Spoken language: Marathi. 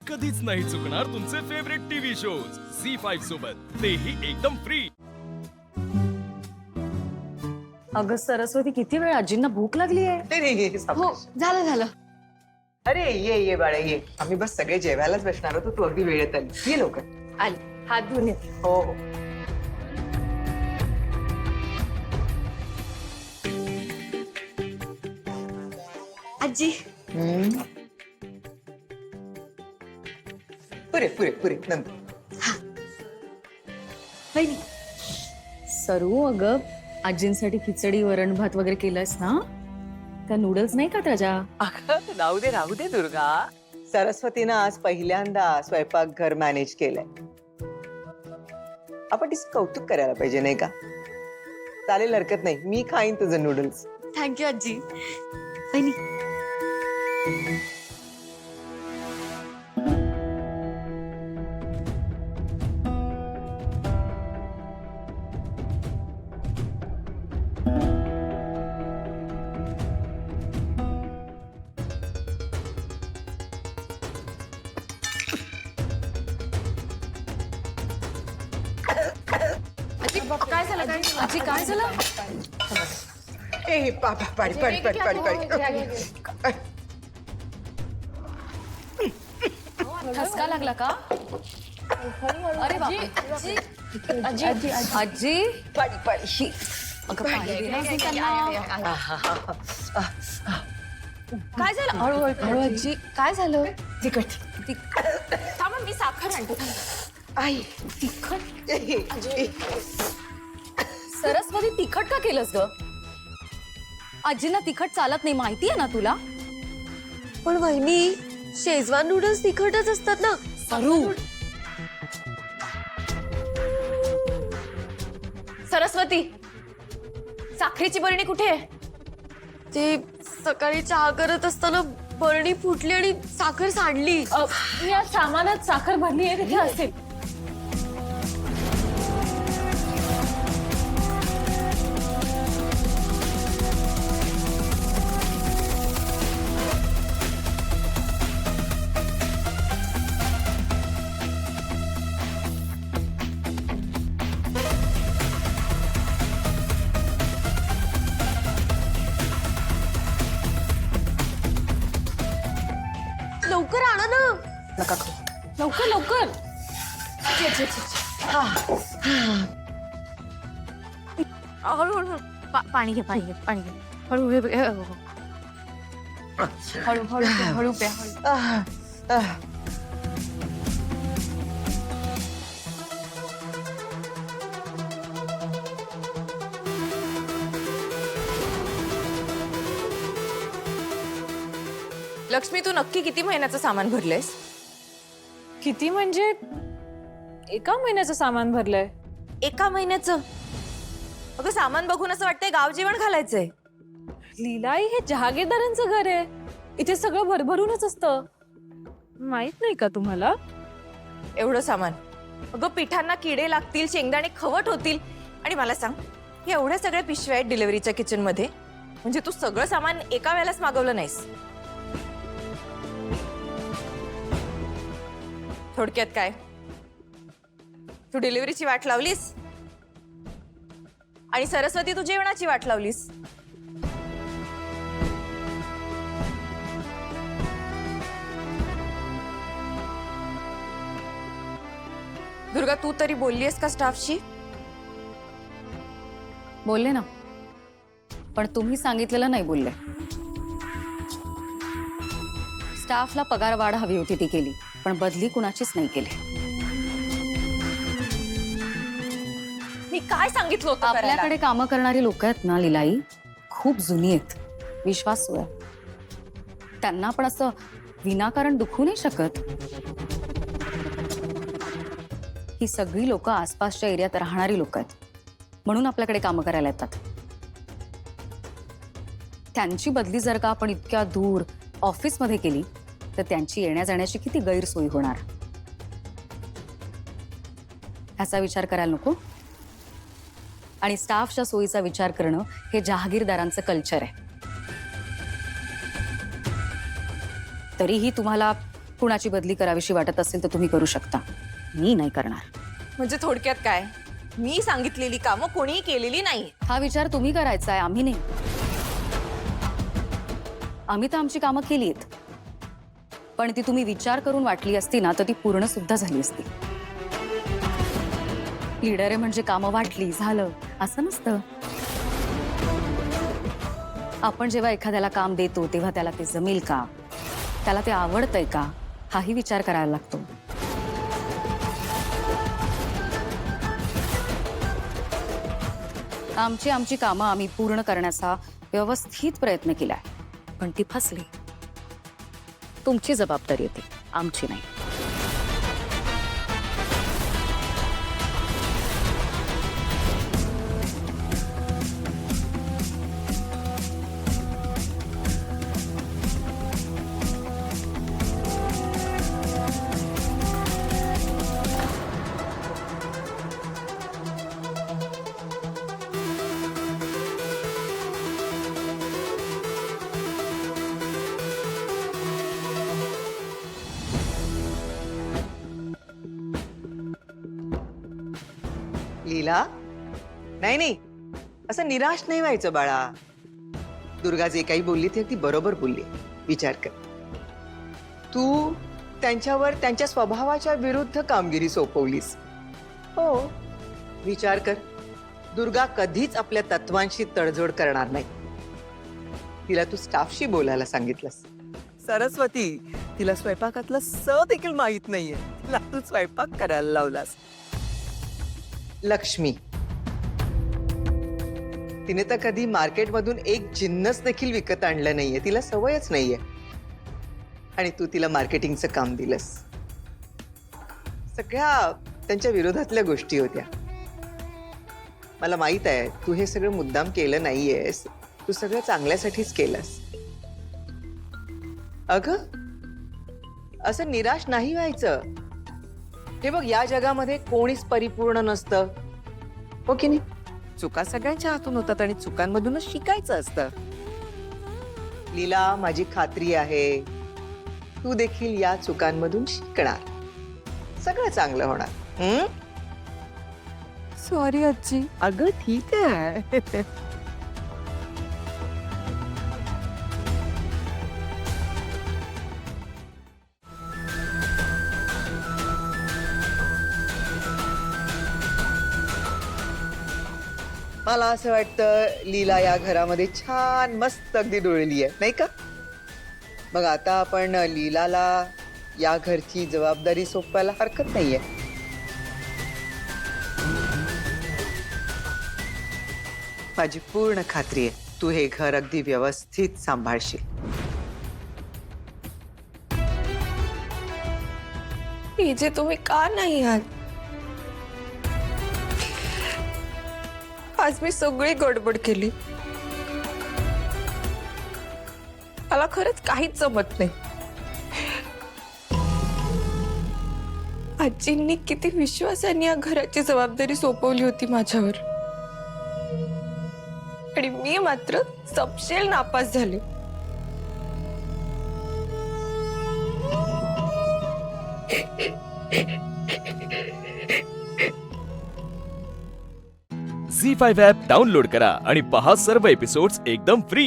कधीच नाही चुकणार तुमचे फेवरेट टीव्ही शोज झी5 सोबत, तेही एकदम फ्री। अगं सरस्वती, किती वेळ आजींना भूक लागली आहे? नाही हो, झालं झालं। अरे ये ये बाळा ये, आम्ही बस सगळे जेवायलाच बसणार होतो, तू अगदी वेळेत आली, ये लवकर। आली, हात धुवून येते। हो हो। आजी, पुरे पुरे पुरे नंतर। वहिनी। सरू, अगं आजींसाठी खिचडी वरण भात वगैरे केलंस ना? त्या नूडल्स नाही का त्याच्या? अगं राहू दे दुर्गा। सरस्वतीनं आज पहिल्यांदा स्वयंपाकघर मॅनेज केलंय, आपण तिचं कौतुक करायला पाहिजे नाही का? चालेल, हरकत नाही, मी खाईन तुझं नूडल्स। थँक्यू आजी। वहिनी, काय झालं? आजी काय झालं? ए बाबा, पाडी ठसका लागला का? अरे बापरे। आजी आजी आजी पाडी अगं पाणी दे ना आजी त्यांना। काय झालं? हळू आजी, काय झालं? तिखट थांबा, मी साखर आणते। आई तिखट? ए, सरस्वती, तिखट का केलंस ग? आजीला तिखट चालत नाही, माहिती आहे ना तुला? पण वहिनी, शेजवान नूडल्स तिखटच असतात ना? सरू, सरस्वती, साखरेची बरणी कुठे आहे? ते सकाळी चहा करत असताना बरणी फुटली आणि साखर सांडली। या सामानात साखर भरली आहे, तिथे असेल। लवकर आणा ना। नका खाऊ। लवकर लवकर। हळू पाणी घे, पाणी घे। हळू हळू प्या। लक्ष्मी, तू नक्की किती महिन्याचं सामान भरलंयस? किती म्हणजे? एका महिन्याचं सामान भरलंय। एका महिन्याचं? अगं, सामान बघून असं वाटतंय गाव जेवण घालायचंय। लीलाई, हे जहागीरदारांचं घर आहे, इथे सगळं भरभरूनच असतं, माहित नाही का तुम्हाला? एवढं सामान? अगं, पिठांना किडे लागतील, शेंगदाणे खवट होतील, आणि मला सांग, हे एवढ्या सगळ्या पिशव्या आहेत डिलिव्हरीच्या किचन मध्ये, म्हणजे तू सगळं सामान एका वेळेलाच मागवलं नाहीस? थोडक्यात काय, तू डिलिव्हरीची वाट लावलीस आणि सरस्वती, तू जेवणाची वाट लावलीस। दुर्गा, तू तरी बोललीस का स्टाफशी? बोलले ना, पण तुम्ही सांगितलेलं नाही बोलले। स्टाफला पगार वाढ हवी होती ती केली, पण बदली कुणाचीच नाही केली। मी काय सांगितलं होतं करायला? आपल्याकडे कामं करणारी लोक आहेत ना लीलाई, खूप जुनी आहेत, विश्वासू आहे, त्यांना पण असं विनाकारण दुखू नाही शकत। ही सगळी लोक आसपासच्या एरियात राहणारी लोक आहेत, म्हणून आपल्याकडे कामं करायला येतात। त्यांची बदली जर का आपण इतक्या दूर ऑफिसमध्ये केली तर त्यांची येण्या जाण्याची किती गैरसोय होणार, ह्याचा विचार करायला नको। आणि स्टाफच्या सोयीचा विचार करणं हे जहागीरदारांचं कल्चर आहे। तरीही तुम्हाला कुणाची बदली करावीशी वाटत असेल तर तुम्ही करू शकता, मी नाही करणार. म्हणजे थोडक्यात काय, मी सांगितलेली कामं कोणीही केलेली नाही. हा विचार तुम्ही करायचा आहे, आम्ही नाही. आम्ही तर आमची कामं केली आहेत, पण ती तुम्ही विचार करून वाटली असती ना तर ती पूर्ण सुद्धा झाली असती. लीडर आहे म्हणजे कामं वाटली झालं असं नसतं. आपण जेव्हा एखाद्याला काम देतो तेव्हा त्याला ते जमेल का, त्याला ते आवडतंय का, हाही विचार करायला लागतो. आमची कामं आम्ही पूर्ण करण्याचा व्यवस्थित प्रयत्न केलाय, पण ती फसली. तुमची जबाबदारी येते, आमची नाही. लीला, नाही असं निराश नाही व्हायचं बाळा. दुर्गा जे काही बोलली ते अगदी बरोबर बोलली. विचार कर, तू त्यांच्यावर त्यांच्या स्वभावाच्या विरुद्ध कामगिरी सोपवलीस. हो, विचार कर, दुर्गा कधीच आपल्या तत्वांशी तडजोड करणार नाही. तिला तू स्टाफशी बोलायला सांगितलंस. सरस्वती, तिला स्वयंपाकातलं स देखील माहित नाहीये, तिला तू स्वयंपाक करायला लावलास. लक्ष्मी, तिने तर कधी मार्केटमधून एक जिन्नस देखील विकत आणलं नाहीये, तिला सवयच नाहीये, आणि तू तिला मार्केटिंगचं काम दिलंस. सगळ्या त्यांच्या विरोधातल्या गोष्टी होत्या. मला माहित आहे तू हे सगळं मुद्दाम केलं नाहीयेस, तू सगळं चांगल्यासाठीच केलंस. अगं, असं निराश नाही व्हायचं. हे बघ, या जगामध्ये कोणीच परिपूर्ण नसतं, हो की नाही? चुका सगळ्यांच्या हातून होतात आणि चुकांमधूनच शिकायचं असतं. लीला, माझी खात्री आहे तू देखील या चुकांमधून शिकणार, सगळं चांगलं होणार. सॉरी आजी. अगं ठीक आहे. मला असं वाटतं लीला या घरामध्ये छान मस्त अगदी डोळली आहे, नाही का? मग आता आपण लीलाला या घरची जबाबदारी सोपवायला हरकत नाहीये. माझी पूर्ण खात्री आहे तू हे घर अगदी व्यवस्थित सांभाळशील. जे तुम्ही का नाही आहात? आज मी सगळी गडबड केली. मला खरंच काहीच जमत नाही. आजींनी किती विश्वासाने या घराची जबाबदारी सोपवली होती माझ्यावर, आणि मी मात्र सपशेल नापास झाले. झी 5 ॲप डाउनलोड करा आणि पहा सर्व एपिसोड्स एकदम फ्री.